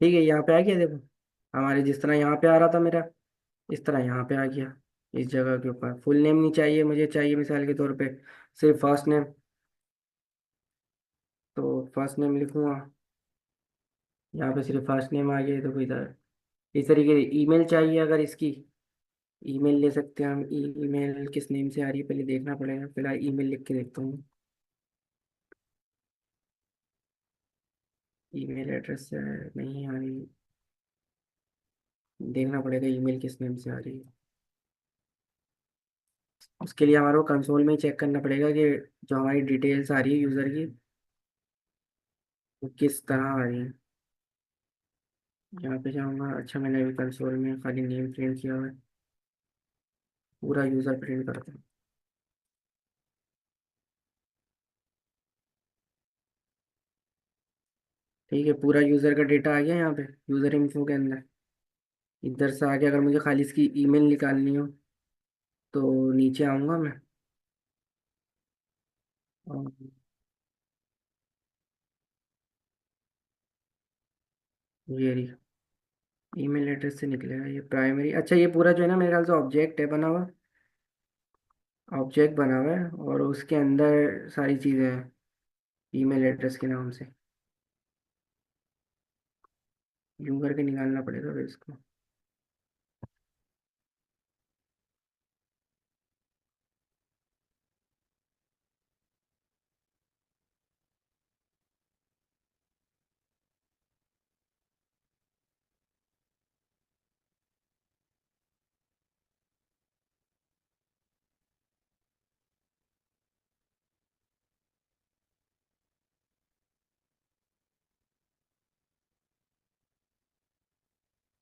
ठीक है, यहाँ पे आ गया देखो। हमारे जिस तरह यहाँ पे आ रहा था मेरा, इस तरह यहाँ पे आ गया। इस जगह के ऊपर फुल नेम नहीं चाहिए मुझे, चाहिए मिसाल के तौर पे सिर्फ फर्स्ट नेम। तो फर्स्ट नेम लिखूंगा। यहाँ पे सिर्फ फर्स्ट नेम आ गया, तो कोई इधर इस तरीके से ईमेल चाहिए अगर इसकी। ईमेल ले सकते हैं हम। ईमेल किस नेम से आ रही है पहले देखना पड़ेगा, फिलहाल ईमेल लिख के देखता हूँ। ईमेल एड्रेस से नहीं आ रही, देखना पड़ेगा ईमेल किस नेम से आ रही है। उसके लिए हमारे को कंसोल में ही चेक करना पड़ेगा कि जो हमारी डिटेल्स आ रही है यूज़र की, वो किस तरह आ रही है। यहाँ पे जाऊँगा। अच्छा, मैंने अभी कंसोल में खाली नेम प्रिंट किया हुआ है, पूरा यूज़र प्रिंट करता हूँ। ठीक है, पूरा यूज़र का डेटा आ गया यहाँ पे यूज़र इन्फो के अंदर। इधर से आके अगर मुझे खाली इसकी ईमेल निकालनी हो तो नीचे आऊँगा मैं। और ये रही ईमेल एड्रेस से निकलेगा ये प्राइमरी। अच्छा, ये पूरा जो है ना मेरे ख्याल से ऑब्जेक्ट है बना हुआ। ऑब्जेक्ट बना हुआ है और उसके अंदर सारी चीज़ें हैं ईमेल एड्रेस के नाम से। यूं करके निकालना पड़ेगा फिर इसको।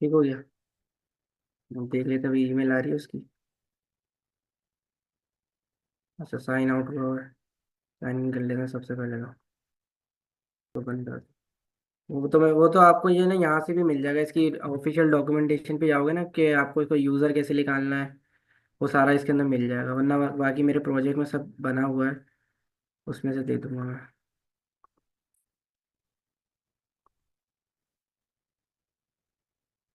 ठीक हो गया। अब देख लेते अभी ईमेल आ रही है उसकी। अच्छा, साइन आउट हुआ है। साइन इन कर लेना सबसे पहले तो बंद कर दो। वो तो आपको ये ना यहाँ से भी मिल जाएगा, इसकी ऑफिशियल डॉक्यूमेंटेशन पे जाओगे ना कि आपको इसको यूज़र कैसे निकालना है, वो सारा इसके अंदर मिल जाएगा। वरना बाकी मेरे प्रोजेक्ट में सब बना हुआ है, उसमें से दे दूंगा मैं।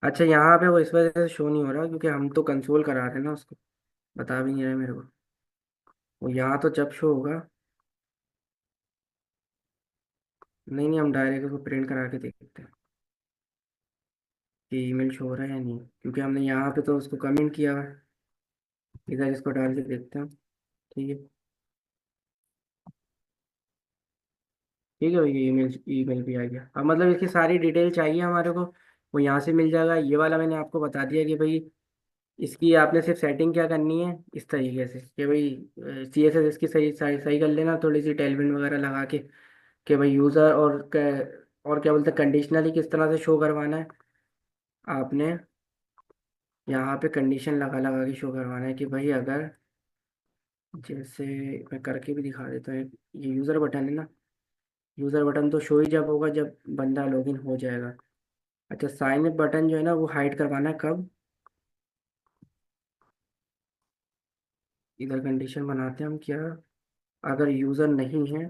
अच्छा, यहाँ पे वो इस वजह से शो नहीं हो रहा क्योंकि हम तो कंसोल करा रहे हैं ना उसको, बता भी नहीं रहे मेरे को। वो यहाँ तो जब शो होगा। नहीं नहीं, हम डायरेक्ट उसको प्रिंट करा के देखते हैं। कि ईमेल शो हो रहा है या नहीं, क्योंकि हमने यहाँ पे तो उसको कमेंट किया हुआ है। इधर इसको डाल के देखते हैं। ठीक है। ठीक है भैया, ईमेल ईमेल भी आ गया। अब मतलब इसकी सारी डिटेल चाहिए हमारे को, वो यहाँ से मिल जाएगा। ये वाला मैंने आपको बता दिया कि भाई इसकी आपने सिर्फ सेटिंग क्या करनी है इस तरीके से कि भाई CSS इसकी सही सही सही कर लेना, थोड़ी सी टेलविंड वगैरह लगा के कि भाई यूज़र और क्या बोलते हैं कंडीशनली किस तरह से शो करवाना है आपने। यहाँ पे कंडीशन लगा लगा के शो करवाना है कि भाई अगर, जैसे मैं करके भी दिखा देता हूँ। ये यूज़र बटन है ना, यूज़र बटन तो शो ही जब होगा जब बंदा लॉगिन हो जाएगा। अच्छा, साइन अप बटन जो है ना वो हाइड करवाना है कब? इधर कंडीशन बनाते हैं हम क्या, अगर यूज़र नहीं है,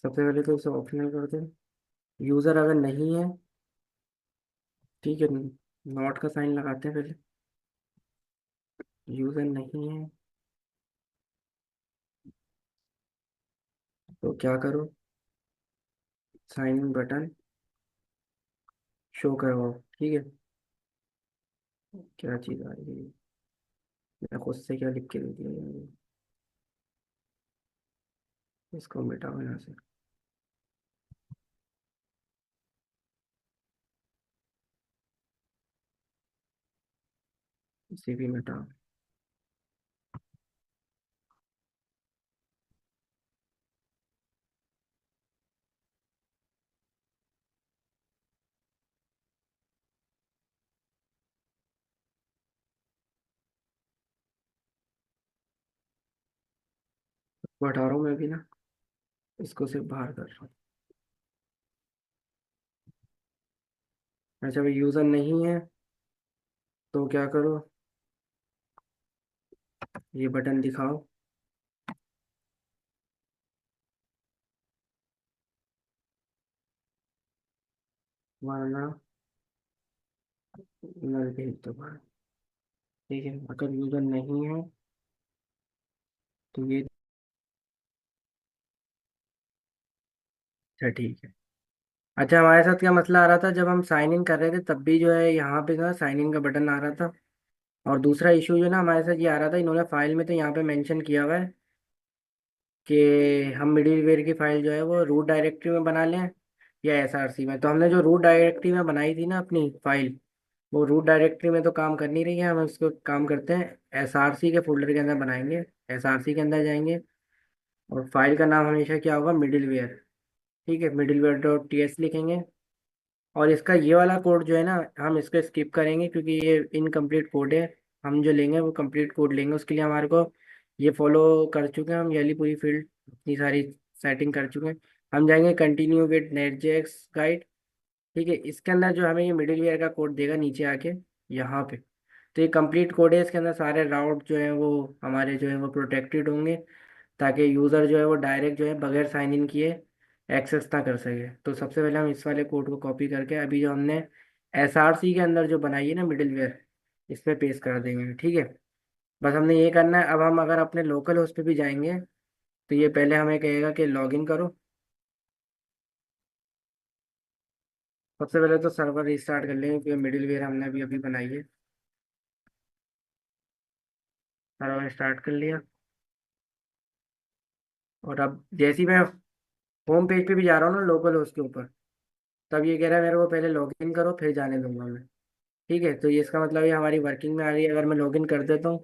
सबसे पहले तो इसे ऑप्शनल करते हैं। यूज़र अगर नहीं है, ठीक है, नॉट का साइन लगाते हैं पहले। यूज़र नहीं है तो क्या करो, साइन इन बटन शो करवाओ। ठीक है। क्या चीज़ आ रही है, मैं खुद से क्या लिख के दे दिया, इसको मिटाओ यहाँ से। इसे भी मिटाओ। वो हटा रहा हूँ मैं भी ना, इसको सिर्फ बाहर कर रहा हूँ। अच्छा, भाई यूज़र नहीं है तो क्या करो, ये बटन दिखाओ, वरना नल भेज दो बाहर। ठीक है, अगर यूज़र नहीं है तो ये, अच्छा ठीक है। अच्छा, हमारे साथ क्या मसला आ रहा था जब हम साइन इन कर रहे थे तब भी जो है यहाँ पे ना साइन इन का बटन आ रहा था। और दूसरा इशू जो ना हमारे साथ ये आ रहा था, इन्होंने फाइल में तो यहाँ पे मेंशन किया हुआ है कि हम मिडिलवेयर की फाइल जो है वो रूट डायरेक्टरी में बना लें या SRC में। तो हमने जो रूट डायरेक्टरी में बनाई थी ना अपनी फाइल, वो रूट डायरेक्टरी में तो काम कर नहीं रही है। हम इसको काम करते हैं SRC के फोल्डर के अंदर बनाएंगे। SRC के अंदर जाएंगे और फाइल का नाम हमेशा क्या होगा, मिडिलवेयर। ठीक है, middleware.ts लिखेंगे। और इसका ये वाला कोड जो है ना, हम इसको स्किप करेंगे क्योंकि ये इनकम्प्लीट कोड है। हम जो लेंगे वो कंप्लीट कोड लेंगे। उसके लिए हमारे को ये फॉलो कर चुके हैं हम, ये वाली पूरी फील्ड इतनी सारी सेटिंग कर चुके हैं। हम जाएंगे कंटिन्यू विद नेटजेक्स गाइड। ठीक है, इसके अंदर जो हमें ये मिडिलवेयर का कोड देगा नीचे आके यहाँ पे, तो ये कंप्लीट कोड है। इसके अंदर सारे राउट जो है वो हमारे जो है वो प्रोटेक्टेड होंगे, ताकि यूज़र जो है वो डायरेक्ट जो है बगैर साइन इन किए एक्सेस ना कर सके। तो सबसे पहले हम इस वाले कोड को कॉपी करके अभी जो हमने SRC के अंदर जो बनाई है ना मिडिलवेयर, इस पे पेस्ट कर देंगे। ठीक है, बस हमने ये करना है। अब हम अगर अपने लोकल होस्ट पे भी जाएंगे तो ये पहले हमें कहेगा कि लॉगिन करो। सबसे पहले तो सर्वर रिस्टार्ट कर लेंगे क्योंकि मिडिलवेयर हमने अभी अभी बनाई है। सर्वर स्टार्ट कर लिया। और अब जैसे ही मैं होम पेज पे भी जा रहा हूँ ना लोकल होस्ट के ऊपर, तब ये कह रहा है मेरे को पहले लॉगिन करो फिर जाने दूंगा मैं। ठीक है, तो ये इसका मतलब ये हमारी वर्किंग में आ रही है। अगर मैं लॉगिन कर देता हूँ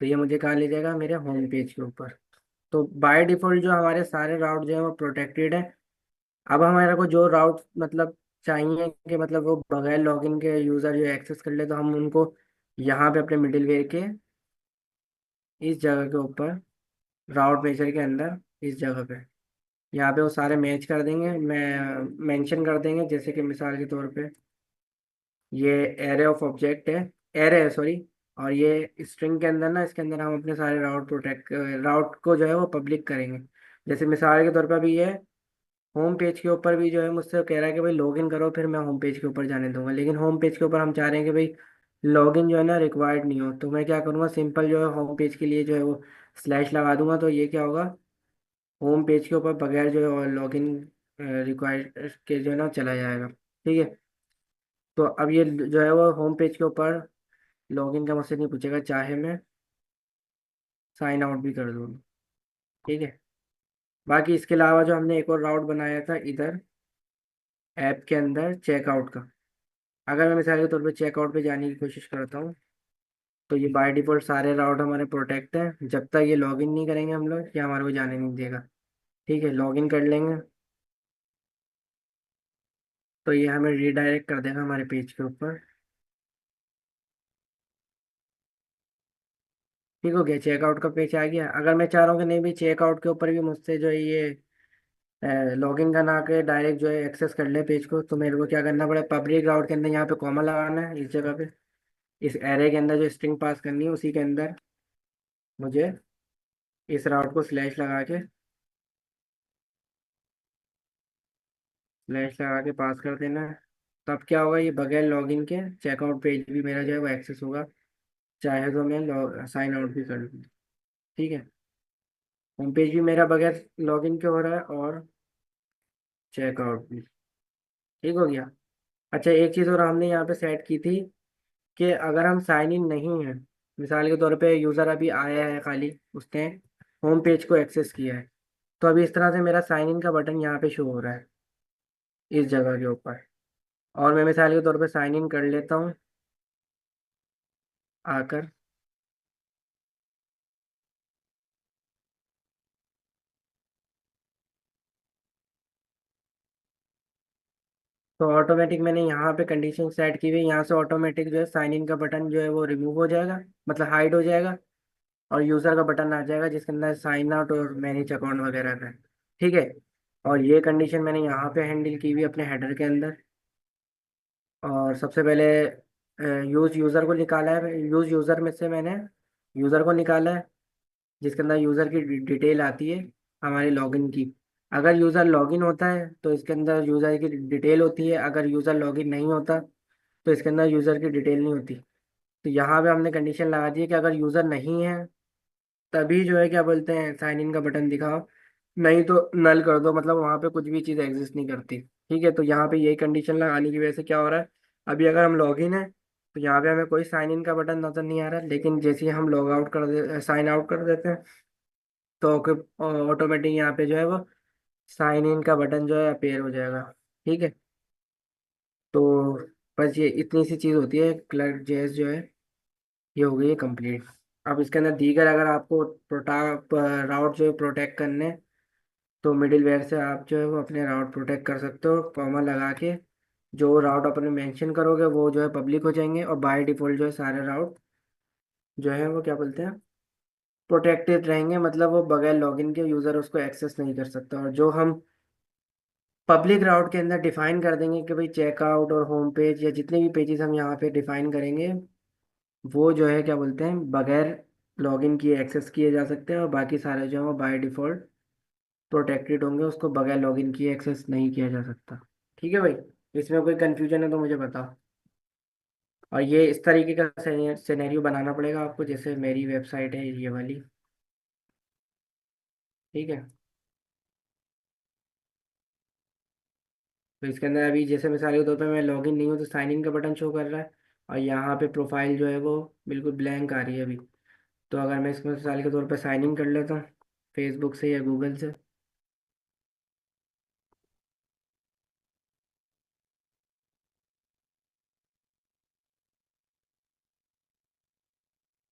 तो ये मुझे कहाँ ले जाएगा, मेरे होम पेज के ऊपर। तो बाय डिफॉल्ट जो हमारे सारे राउट जो है वो प्रोटेक्टेड है। अब हमारे को जो राउट मतलब चाहिए कि मतलब वो बगैर लॉगिन के यूज़र जो एक्सेस कर ले, तो हम उनको यहाँ पे अपने मिडिलवेयर के इस जगह के ऊपर राउट मेजर के अंदर इस जगह पे यहाँ पे वो सारे मैच कर देंगे। मैं मेंशन कर देंगे, जैसे कि मिसाल के तौर पे ये एरे ऑफ ऑब्जेक्ट है, एरे है सॉरी। और ये स्ट्रिंग के अंदर ना, इसके अंदर हम अपने सारे राउट को जो है वो पब्लिक करेंगे। जैसे मिसाल के तौर पर अभी ये होम पेज के ऊपर भी जो है मुझसे कह रहा है कि भाई लॉगिन करो फिर मैं होम पेज के ऊपर जाने दूंगा, लेकिन होम पेज के ऊपर हम चाह रहे हैं कि भाई लॉगिन जो है ना रिक्वायर्ड नहीं हो। तो मैं क्या करूँगा, सिंपल जो है होम पेज के लिए जो है वो स्लैश लगा दूंगा। तो ये क्या होगा, होम पेज के ऊपर बगैर जो है लॉगिन रिक्वायर के जो है ना चला जाएगा। ठीक है। तो अब ये जो है वो होम पेज के ऊपर लॉगिन का मुझसे नहीं पूछेगा, चाहे मैं साइन आउट भी कर दूँ। ठीक है। बाकी इसके अलावा जो हमने एक और राउट बनाया था इधर ऐप के अंदर चेकआउट का, अगर मैं मिसाल के तौर पे चेकआउट पे जाने की कोशिश करता हूँ, तो ये बाय डिफॉल्ट सारे राउट हमारे प्रोटेक्ट हैं जब तक ये लॉगिन नहीं करेंगे हम लोग, ये हमारे को जाने नहीं देगा। ठीक है, लॉगिन कर लेंगे तो ये हमें रीडायरेक्ट कर देगा हमारे पेज के ऊपर। ठीक हो गया, चेकआउट का पेज आ गया। अगर मैं चाह रहा हूँ कि नहीं भी चेकआउट के ऊपर भी मुझसे जो है ये लॉगिन का ना के डायरेक्ट जो है एक्सेस कर ले पेज को, तो मेरे को क्या करना पड़ेगा, पब्लिक राउट के अंदर यहाँ पे कॉमा लगाना है इस जगह पे, इस एरे के अंदर जो स्ट्रिंग पास करनी है उसी के अंदर मुझे इस राउट को स्लैश लगा के पास कर देना है। तब क्या होगा, ये बगैर लॉगिन के चेकआउट पेज भी मेरा जो है वो एक्सेस होगा, चाहे तो मैं साइन आउट भी कर लूँ। ठीक है। होम पेज भी मेरा बगैर लॉगिन के हो रहा है और चेकआउट भी। ठीक हो गया। अच्छा, एक चीज़ और हमने यहाँ पे सेट की थी कि अगर हम साइन इन नहीं है, मिसाल के तौर पे यूज़र अभी आया है खाली, उसने होम पेज को एक्सेस किया है, तो अभी इस तरह से मेरा साइन इन का बटन यहाँ पे शो हो रहा है इस जगह के ऊपर। और मैं मिसाल के तौर पे साइन इन कर लेता हूँ आकर, तो ऑटोमेटिक मैंने यहाँ पे कंडीशन सेट की हुई है, यहाँ से ऑटोमेटिक जो है साइन इन का बटन जो है वो रिमूव हो जाएगा, मतलब हाइड हो जाएगा, और यूज़र का बटन आ जाएगा जिसके अंदर साइन आउट और मैनेज अकाउंट वगैरह का है। ठीक है। और ये कंडीशन मैंने यहाँ पे हैंडल की हुई है अपने हेडर के अंदर। और सबसे पहले यूज़ यूज़र को निकाला है, यूज़ यूज़र में से मैंने यूज़र को निकाला है जिसके अंदर यूज़र की डिटेल आती है हमारे लॉगिन की। अगर यूज़र लॉगिन होता है तो इसके अंदर यूज़र की डिटेल होती है, अगर यूज़र लॉगिन नहीं होता तो इसके अंदर यूज़र की डिटेल नहीं होती। तो यहाँ पे हमने कंडीशन लगा दी है कि अगर यूज़र नहीं है तभी जो है क्या बोलते हैं साइन इन का बटन दिखाओ, नहीं तो नल कर दो, मतलब वहाँ पे कुछ भी चीज़ एग्जिस्ट नहीं करती। ठीक है। तो यहाँ पे यही कंडीशन लगाने की वजह से क्या हो रहा है, अभी अगर हम लॉगिन है तो यहाँ पे हमें कोई साइन इन का बटन नजर नहीं आ रहा, लेकिन जैसे ही हम लॉग आउट कर दे साइन आउट कर देते हैं तो ऑटोमेटिक यहाँ पे जो है वो साइन इन का बटन जो है अपेयर हो जाएगा। ठीक है। तो बस ये इतनी सी चीज़ होती है, क्लर्क जेएस जो है ये हो गई है कंप्लीट। अब इसके अंदर दीगर अगर आपको राउट जो है प्रोटेक्ट करने, तो मिडिल वेयर से आप जो है वो अपने राउट प्रोटेक्ट कर सकते हो, कॉमा लगा के जो राउट अपने मेंशन करोगे वो जो है पब्लिक हो जाएंगे, और बाय डिफॉल्ट जो है सारे राउट जो है वो क्या बोलते हैं प्रोटेक्टेड रहेंगे, मतलब वो बगैर लॉगिन के यूज़र उसको एक्सेस नहीं कर सकता। और जो हम पब्लिक राउट के अंदर डिफाइन कर देंगे कि भाई चेकआउट और होम पेज या जितने भी पेजेस हम यहाँ पे डिफाइन करेंगे वो जो है क्या बोलते हैं बगैर लॉगिन किए एक्सेस किए जा सकते हैं, और बाकी सारे जो है वो बाय डिफ़ॉल्ट प्रोटेक्टेड होंगे, उसको बगैर लॉगिन किए एक्सेस नहीं किया जा सकता। ठीक है भाई, इसमें कोई कंफ्यूजन है तो मुझे बताओ। और ये इस तरीके का सिनेरियो बनाना पड़ेगा आपको जैसे मेरी वेबसाइट है ये वाली। ठीक है। तो इसके अंदर अभी जैसे मिसाल के तौर पे मैं लॉगिन नहीं हूँ तो साइन इन का बटन शो कर रहा है, और यहाँ पे प्रोफाइल जो है वो बिल्कुल ब्लैंक आ रही है अभी। तो अगर मैं इसमें मिसाल के तौर पे साइन इन कर लेता हूँ फेसबुक से या गूगल से,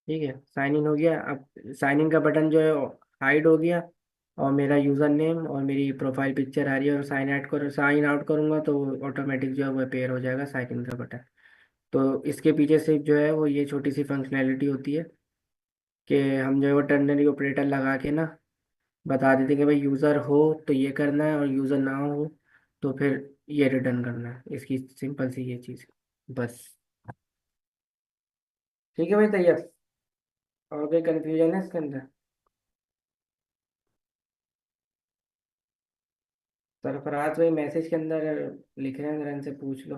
ठीक है साइन इन हो गया। अब साइन इन का बटन जो है हाइड हो गया, और मेरा यूज़र नेम और मेरी प्रोफाइल पिक्चर आ रही है, और साइन आउट करूँगा तो ऑटोमेटिक जो है वो पेयर हो जाएगा साइन इन का बटन। तो इसके पीछे से जो है वो ये छोटी सी फंक्शनैलिटी होती है कि हम जो है वो टर्नरी ऑपरेटर लगा के ना बता देते हैं कि भाई यूज़र हो तो ये करना है, और यूज़र ना हो तो फिर ये रिटर्न करना है, इसकी सिंपल सी ये चीज़ बस। ठीक है भाई, तैयार। और कोई कन्फ्यूजन है इसके अंदर? सरफराज भाई मैसेज के अंदर लिख रहे हैं, जरा इनसे पूछ लो।